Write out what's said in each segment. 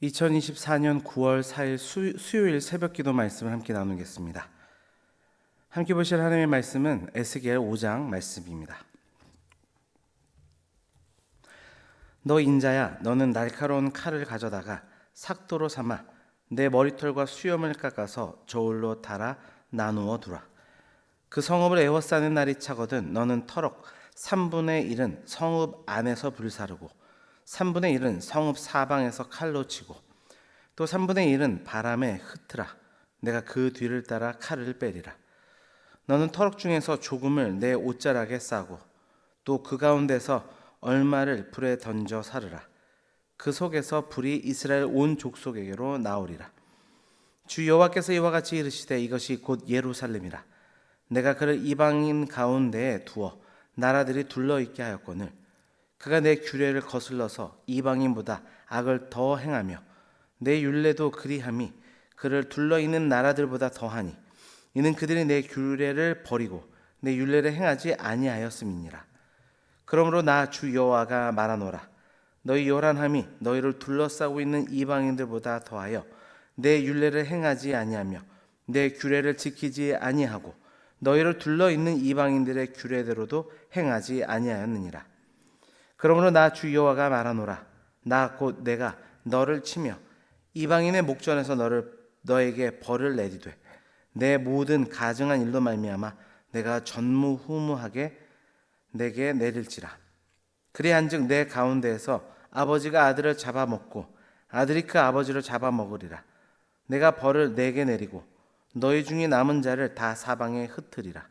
2024년 9월 4일 수요일 새벽 기도 말씀을 함께 나누겠습니다. 함께 보실 하나님의 말씀은 에스겔 5장 말씀입니다. 너 인자야, 너는 날카로운 칼을 가져다가 삭도로 삼아 내 머리털과 수염을 깎아서 저울로 달아 나누어 두라. 그 성읍을 에워싸는 날이 차거든 너는 터럭 3분의 1은 성읍 안에서 불사르고 3분의 1은 성읍 사방에서 칼로 치고 또 3분의 1은 바람에 흩으라. 내가 그 뒤를 따라 칼을 빼리라. 너는 터럭 중에서 조금을 내 옷자락에 싸고 또 그 가운데서 얼마를 불에 던져 사르라. 그 속에서 불이 이스라엘 온 족속에게로 나오리라. 주 여호와께서 이와 같이 이르시되 이것이 곧 예루살렘이라. 내가 그를 이방인 가운데에 두어 나라들이 둘러있게 하였거늘 그가 내 규례를 거슬러서 이방인보다 악을 더 행하며 내 율례도 그리함이 그를 둘러있는 나라들보다 더하니 이는 그들이 내 규례를 버리고 내 율례를 행하지 아니하였음이니라. 그러므로 나 주 여호와가 말하노라. 너희 요란함이 너희를 둘러싸고 있는 이방인들보다 더하여 내 율례를 행하지 아니하며 내 규례를 지키지 아니하고 너희를 둘러있는 이방인들의 규례대로도 행하지 아니하였느니라. 그러므로 나 주 여호와가 말하노라. 나 곧 내가 너를 치며 이방인의 목전에서 너에게 벌을 내리되 내 모든 가증한 일로 말미암아 내가 전무후무하게 내게 내릴지라. 그리한즉 내 가운데에서 아버지가 아들을 잡아먹고 아들이 그 아버지를 잡아먹으리라. 내가 벌을 내게 내리고 너희 중에 남은 자를 다 사방에 흩으리라.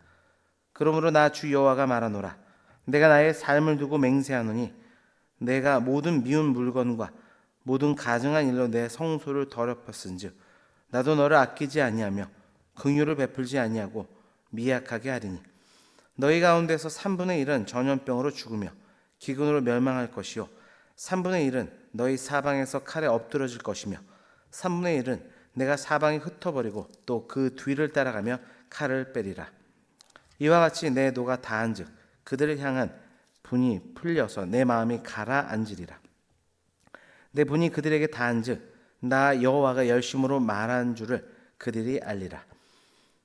그러므로 나 주 여호와가 말하노라. 내가 나의 삶을 두고 맹세하노니 내가 모든 미운 물건과 모든 가증한 일로 내 성소를 더럽혔은즉 나도 너를 아끼지 아니하며 긍휼을 베풀지 아니하고 미약하게 하리니 너희 가운데서 3분의 1은 전염병으로 죽으며 기근으로 멸망할 것이요 3분의 1은 너희 사방에서 칼에 엎드러질 것이며 3분의 1은 내가 사방에 흩어버리고 또 그 뒤를 따라가며 칼을 빼리라. 이와 같이 내 노가 다한즉 그들을 향한 분이 풀려서 내 마음이 가라앉으리라. 내 분이 그들에게 다한즉 나 여호와가 열심으로 말한 줄을 그들이 알리라.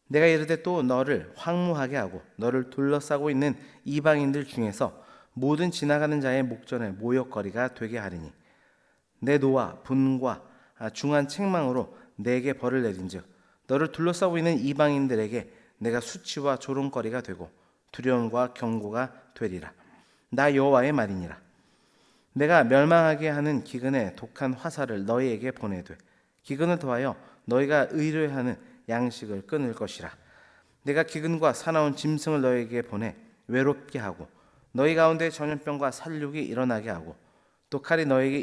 내가 이르되 또 너를 황무하게 하고 너를 둘러싸고 있는 이방인들 중에서 모든 지나가는 자의 목전에 모욕거리가 되게 하리니 내 노와 분과 중한 책망으로 내게 벌을 내린즉 너를 둘러싸고 있는 이방인들에게 내가 수치와 조롱거리가 되고 두려움과 경고가 되리라. 나 여호와의 말이니라. 내가 멸망하게 하는 기근의 독한 화살을 너희에게 보내되 기근을 더하여 너희가 의뢰하는 양식을 끊을 것이라. 내가 기근과 사나운 짐승을 너희에게 보내 외롭게 하고 너희 가운데 전염병과 살육이 일어나게 하고 또 칼이 너희에게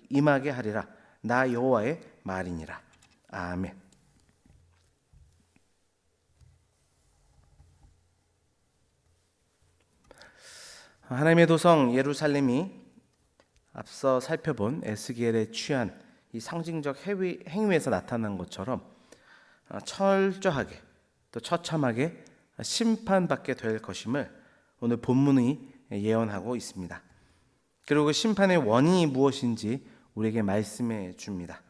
임하게 하리라. 나 여호와의 말이니라. 아멘. 하나님의 도성 예루살렘이 앞서 살펴본 에스겔에 취한 이 상징적 행위에서 나타난 것처럼 철저하게 또 처참하게 심판받게 될 것임을 오늘 본문이 예언하고 있습니다. 그리고 그 심판의 원인이 무엇인지 우리에게 말씀해 줍니다.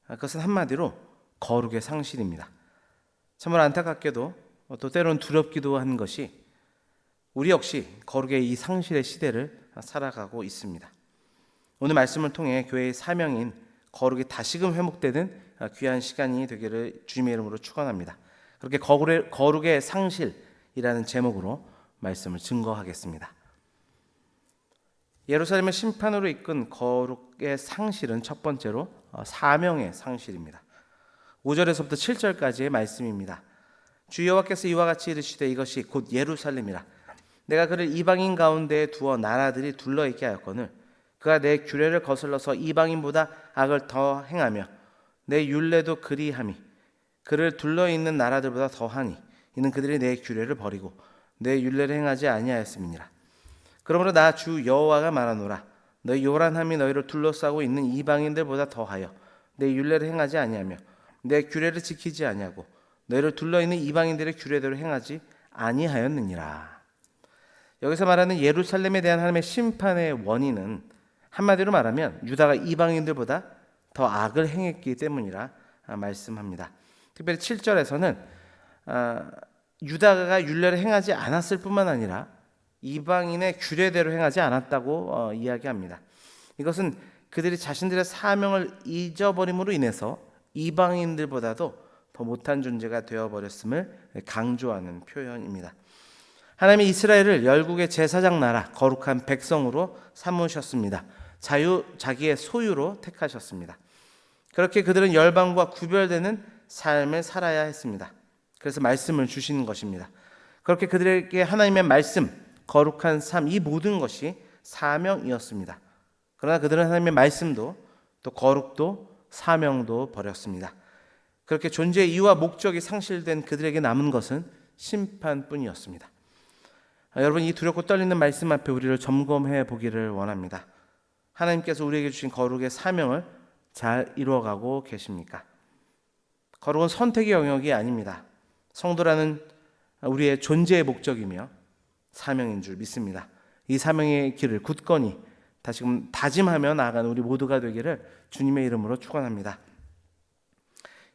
그것은 한마디로 거룩의 상실입니다. 참으로 안타깝게도 또 때로는 두렵기도 한 것이 우리 역시 거룩의 이 상실의 시대를 살아가고 있습니다. 오늘 말씀을 통해 교회의 사명인 거룩이 다시금 회복되는 귀한 시간이 되기를 주님의 이름으로 축원합니다. 그렇게 거룩의 상실이라는 제목으로 말씀을 증거하겠습니다. 예루살렘을 심판으로 이끈 거룩의 상실은 첫 번째로 사명의 상실입니다. 5절에서부터 7절까지의 말씀입니다. 주 여호와께서 이와 같이 이르시되 이것이 곧 예루살렘이라. 내가 그를 이방인 가운데에 두어 나라들이 둘러있게 하였거늘 그가 내 규례를 거슬러서 이방인보다 악을 더 행하며 내 율례도 그리함이 그를 둘러있는 나라들보다 더하니 이는 그들이 내 규례를 버리고 내 율례를 행하지 아니하였음이니라. 그러므로 나 주 여호와가 말하노라. 너희 요란함이 너희를 둘러싸고 있는 이방인들보다 더하여 내 율례를 행하지 아니하며 내 규례를 지키지 아니하고 너희를 둘러있는 이방인들의 규례대로 행하지 아니하였느니라. 여기서 말하는 예루살렘에 대한 하나님의 심판의 원인은 한마디로 말하면 유다가 이방인들보다 더 악을 행했기 때문이라 말씀합니다. 특별히 7절에서는 유다가 율례를 행하지 않았을 뿐만 아니라 이방인의 규례대로 행하지 않았다고 이야기합니다. 이것은 그들이 자신들의 사명을 잊어버림으로 인해서 이방인들보다도 더 못한 존재가 되어버렸음을 강조하는 표현입니다. 하나님이 이스라엘을 열국의 제사장 나라, 거룩한 백성으로 삼으셨습니다. 자기의 소유로 택하셨습니다. 그렇게 그들은 열방과 구별되는 삶을 살아야 했습니다. 그래서 말씀을 주시는 것입니다. 그렇게 그들에게 하나님의 말씀, 거룩한 삶, 이 모든 것이 사명이었습니다. 그러나 그들은 하나님의 말씀도 또 거룩도 사명도 버렸습니다. 그렇게 존재의 이유와 목적이 상실된 그들에게 남은 것은 심판뿐이었습니다. 여러분, 이 두렵고 떨리는 말씀 앞에 우리를 점검해 보기를 원합니다. 하나님께서 우리에게 주신 거룩의 사명을 잘 이루어가고 계십니까? 거룩은 선택의 영역이 아닙니다. 성도라는 우리의 존재의 목적이며 사명인 줄 믿습니다. 이 사명의 길을 굳건히 다시금 다짐하며 나아가는 우리 모두가 되기를 주님의 이름으로 축원합니다.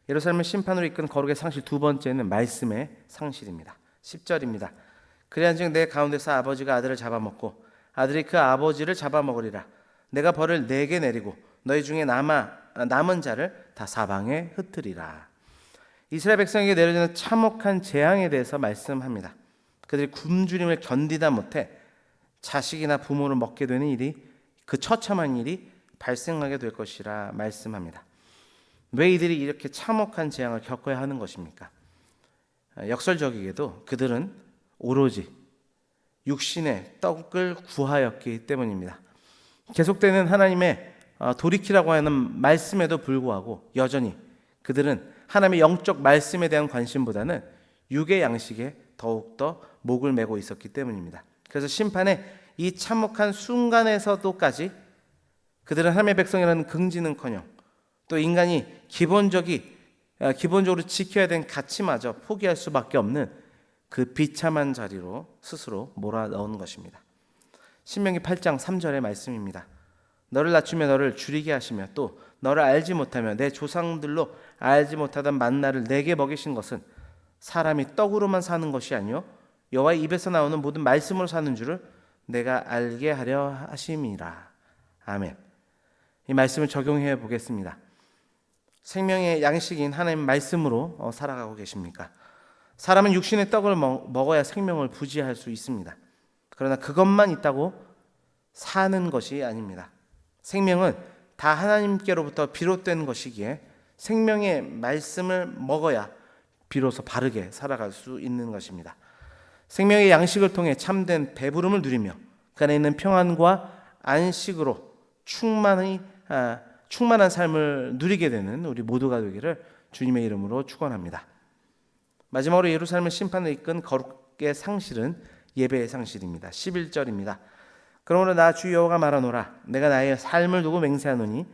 예루살렘을 심판으로 이끈 거룩의 상실 두 번째는 말씀의 상실입니다. 10절입니다. 그리한즉 내 가운데서 아버지가 아들을 잡아먹고 아들이 그 아버지를 잡아먹으리라. 내가 벌을 내게 내리고 너희 중에 남은 자를 다 사방에 흩으리라. 이스라엘 백성에게 내려지는 참혹한 재앙에 대해서 말씀합니다. 그들이 굶주림을 견디다 못해 자식이나 부모를 먹게 되는 일이, 그 처참한 일이 발생하게 될 것이라 말씀합니다. 왜 이들이 이렇게 참혹한 재앙을 겪어야 하는 것입니까? 역설적이게도 그들은 오로지 육신의 떡을 구하였기 때문입니다. 계속되는 하나님의 돌이키라고 하는 말씀에도 불구하고 여전히 그들은 하나님의 영적 말씀에 대한 관심보다는 육의 양식에 더욱더 목을 메고 있었기 때문입니다. 그래서 심판의 이 참혹한 순간에서도까지 그들은 하나님의 백성이라는 긍지는커녕 또 인간이 기본적으로 지켜야 되는 가치마저 포기할 수밖에 없는 그 비참한 자리로 스스로 몰아넣은 것입니다. 신명기 8장 3절의 말씀입니다. 너를 낮추며 너를 줄이게 하시며 또 너를 알지 못하며 내 조상들로 알지 못하던 만나를 내게 먹이신 것은 사람이 떡으로만 사는 것이 아니요 여호와의 입에서 나오는 모든 말씀으로 사는 줄을 내가 알게 하려 하심이라. 아멘. 이 말씀을 적용해 보겠습니다. 생명의 양식인 하나님의 말씀으로 살아가고 계십니까? 사람은 육신의 떡을 먹어야 생명을 부지할 수 있습니다. 그러나 그것만 있다고 사는 것이 아닙니다. 생명은 다 하나님께로부터 비롯된 것이기에 생명의 말씀을 먹어야 비로소 바르게 살아갈 수 있는 것입니다. 생명의 양식을 통해 참된 배부름을 누리며 그 안에 있는 평안과 안식으로 충만한 삶을 누리게 되는 우리 모두가 되기를 주님의 이름으로 축원합니다. 마지막으로 예루살렘을 심판을 이끈 거룩의 상실은 예배의 상실입니다. 11절입니다. 그러므로 나 주 여호와가 말하노라. 내가 나의 삶을 두고 맹세하노니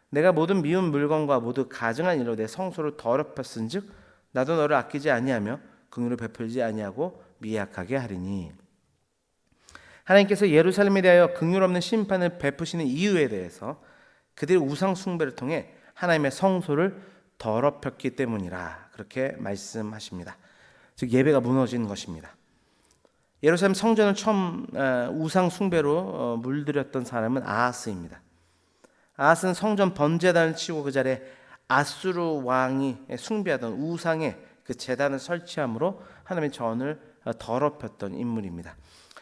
내가 모든 미운 물건과 모두 가증한 일로 내 성소를 더럽혔은즉 나도 너를 아끼지 아니하며 긍휼을 베풀지 아니하고 미약하게 하리니. 하나님께서 예루살렘에 대하여 긍휼 없는 심판을 베푸시는 이유에 대해서 그들의 우상 숭배를 통해 하나님의 성소를 더럽혔기 때문이라 그렇게 말씀하십니다. 즉 예배가 무너진 것입니다. 예루살렘 성전을 처음 우상 숭배로 물들였던 사람은 아하스입니다. 아하스는 성전 번제단을 치고 그 자리에 아수르 왕이 숭배하던 우상의 그 제단을 설치함으로 하나님의 전을 더럽혔던 인물입니다.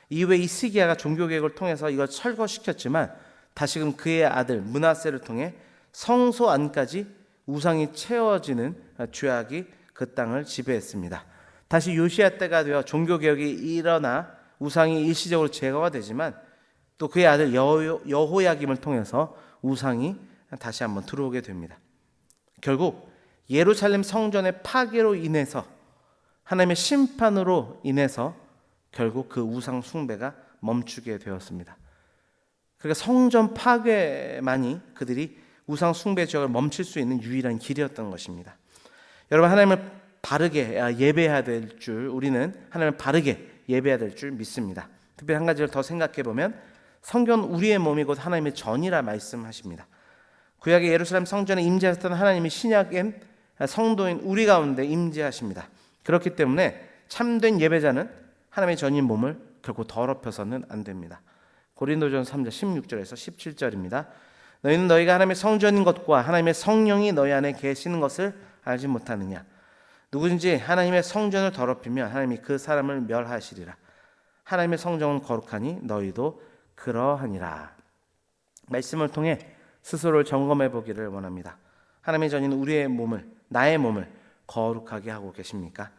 이후에 이스기야가 종교개혁을 통해서 이걸 철거시켰지만 다시금 그의 아들 므낫세를 통해 성소 안까지 우상이 채워지는 죄악이 그 땅을 지배했습니다. 다시 요시야 때가 되어 종교개혁이 일어나 우상이 일시적으로 제거가 되지만 또 그의 아들 여호야김을 통해서 우상이 다시 한번 들어오게 됩니다. 결국 예루살렘 성전의 파괴로 인해서 하나님의 심판으로 인해서 결국 그 우상 숭배가 멈추게 되었습니다. 그러니까 성전 파괴만이 그들이 우상 숭배 지역을 멈출 수 있는 유일한 길이었던 것입니다. 여러분, 하나님을 바르게 예배해야 될 줄, 우리는 하나님을 바르게 예배해야 될 줄 믿습니다. 특별히 한 가지를 더 생각해 보면 성경은 우리의 몸이 곧 하나님의 전이라 말씀하십니다. 구약의 예루살렘 성전에 임재하셨던 하나님이 신약인 성도인 우리 가운데 임재하십니다. 그렇기 때문에 참된 예배자는 하나님의 전인 몸을 결코 더럽혀서는 안 됩니다. 고린도전서 3장 16절에서 17절입니다. 너희는 너희가 하나님의 성전인 것과 하나님의 성령이 너희 안에 계시는 것을 알지 못하느냐. 누구든지 하나님의 성전을 더럽히면 하나님이 그 사람을 멸하시리라. 하나님의 성전은 거룩하니 너희도 그러하니라. 말씀을 통해 스스로를 점검해 보기를 원합니다. 하나님의 전인 우리의 몸을, 나의 몸을 거룩하게 하고 계십니까?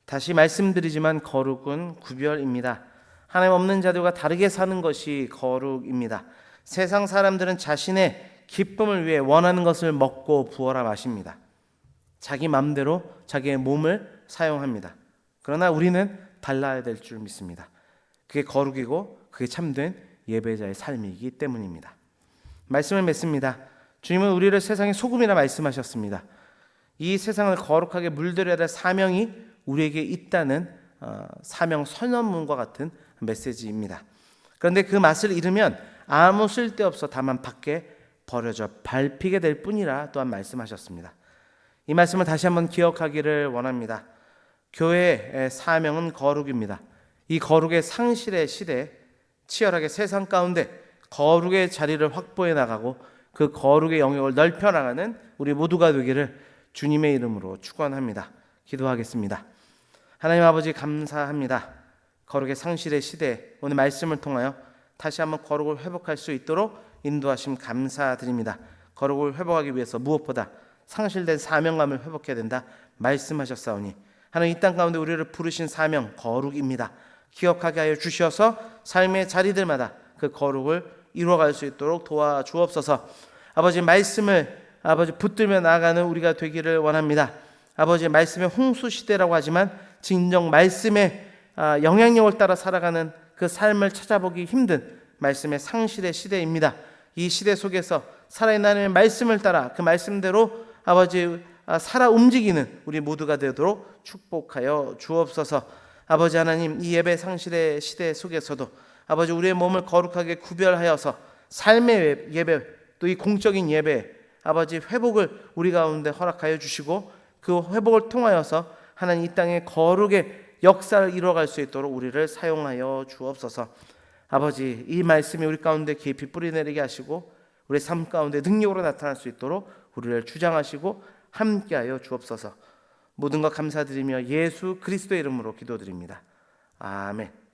다시 말씀드리지만 거룩은 구별입니다. 하나님 없는 자들과 다르게 사는 것이 거룩입니다. 세상 사람들은 자신의 기쁨을 위해 원하는 것을 먹고 부어라 마십니다. 자기 마음대로 자기의 몸을 사용합니다. 그러나 우리는 달라야 될 줄 믿습니다. 그게 거룩이고 그게 참된 예배자의 삶이기 때문입니다. 말씀을 맺습니다. 주님은 우리를 세상의 소금이라 말씀하셨습니다. 이 세상을 거룩하게 물들여야 될 사명이 우리에게 있다는 사명 선언문과 같은 메시지입니다. 그런데 그 맛을 잃으면 아무 쓸데없어 다만 밖에 버려져 밟히게 될 뿐이라 또한 말씀하셨습니다. 이 말씀을 다시 한번 기억하기를 원합니다. 교회의 사명은 거룩입니다. 이 거룩의 상실의 시대에 치열하게 세상 가운데 거룩의 자리를 확보해 나가고 그 거룩의 영역을 넓혀 나가는 우리 모두가 되기를 주님의 이름으로 축원합니다. 기도하겠습니다. 하나님 아버지 감사합니다. 거룩의 상실의 시대에 오늘 말씀을 통하여 다시 한번 거룩을 회복할 수 있도록 인도하심 감사드립니다. 거룩을 회복하기 위해서 무엇보다 상실된 사명감을 회복해야 된다 말씀하셨사오니 하나님 이 땅 가운데 우리를 부르신 사명 거룩입니다. 기억하게 하여 주셔서 삶의 자리들마다 그 거룩을 이루어갈 수 있도록 도와주옵소서. 아버지 말씀을 아버지 붙들며 나아가는 우리가 되기를 원합니다. 아버지 말씀의 홍수 시대라고 하지만 진정 말씀의 영향력을 따라 살아가는 그 삶을 찾아보기 힘든 말씀의 상실의 시대입니다. 이 시대 속에서 살아있는 하나님의 말씀을 따라 그 말씀대로 아버지 살아 움직이는 우리 모두가 되도록 축복하여 주옵소서. 아버지 하나님 이 예배 상실의 시대 속에서도 아버지 우리의 몸을 거룩하게 구별하여서 삶의 예배 또 이 공적인 예배 아버지 회복을 우리 가운데 허락하여 주시고 그 회복을 통하여서 하나님 이 땅에 거룩의 역사를 이루어갈 수 있도록 우리를 사용하여 주옵소서. 아버지 이 말씀이 우리 가운데 깊이 뿌리내리게 하시고 우리 삶 가운데 능력으로 나타날 수 있도록 우리를 주장하시고 함께하여 주옵소서. 모든 것 감사드리며 예수 그리스도의 이름으로 기도드립니다. 아멘.